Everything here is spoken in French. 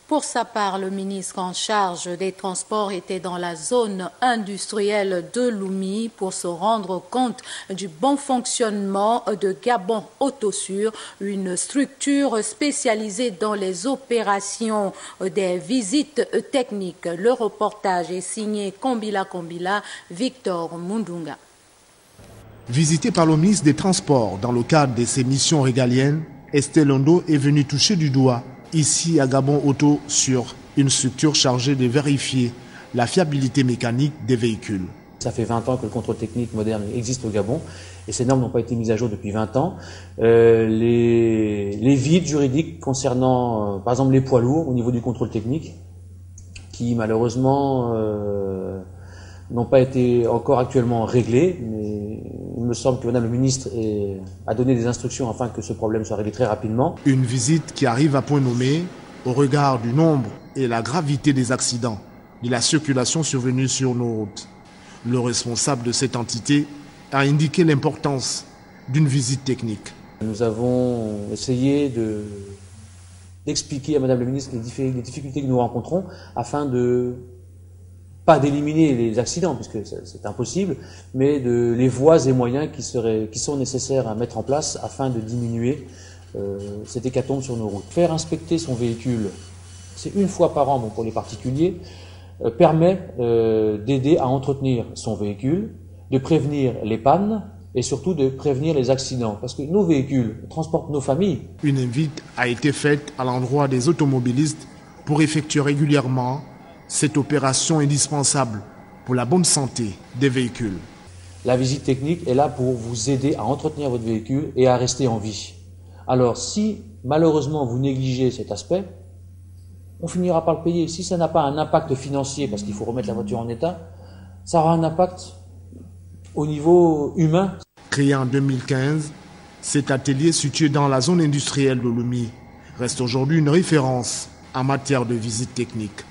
Pour sa part, le ministre en charge des Transports était dans la zone industrielle de Lomé pour se rendre compte du bon fonctionnement de Gabon Autosur, une structure spécialisée dans les opérations des visites techniques. Le reportage est signé Kombila Victor Mundunga. Visité par le ministre des Transports dans le cadre de ses missions régaliennes, Estelle Londo est venue toucher du doigt ici à Gabon Auto sur une structure chargée de vérifier la fiabilité mécanique des véhicules. Ça fait 20 ans que le contrôle technique moderne existe au Gabon et ces normes n'ont pas été mises à jour depuis 20 ans. Les vides juridiques concernant par exemple les poids lourds au niveau du contrôle technique qui malheureusement n'ont pas été encore actuellement réglés, mais il me semble que Madame le ministre a donné des instructions afin que ce problème soit réglé très rapidement. Une visite qui arrive à point nommé au regard du nombre et la gravité des accidents de la circulation survenue sur nos routes. Le responsable de cette entité a indiqué l'importance d'une visite technique. Nous avons essayé d'expliquer à Madame le ministre les difficultés que nous rencontrons afin de pas d'éliminer les accidents, puisque c'est impossible, mais de les voies et moyens qui sont nécessaires à mettre en place afin de diminuer cette hécatombe sur nos routes. Faire inspecter son véhicule, c'est une fois par an pour les particuliers, permet d'aider à entretenir son véhicule, de prévenir les pannes et surtout de prévenir les accidents, parce que nos véhicules transportent nos familles. Une invite a été faite à l'endroit des automobilistes pour effectuer régulièrement cette opération indispensable pour la bonne santé des véhicules. La visite technique est là pour vous aider à entretenir votre véhicule et à rester en vie. Alors si malheureusement vous négligez cet aspect, on finira par le payer. Si ça n'a pas un impact financier, parce qu'il faut remettre la voiture en état, ça aura un impact au niveau humain. Créé en 2015, cet atelier situé dans la zone industrielle de Lomé reste aujourd'hui une référence en matière de visite technique.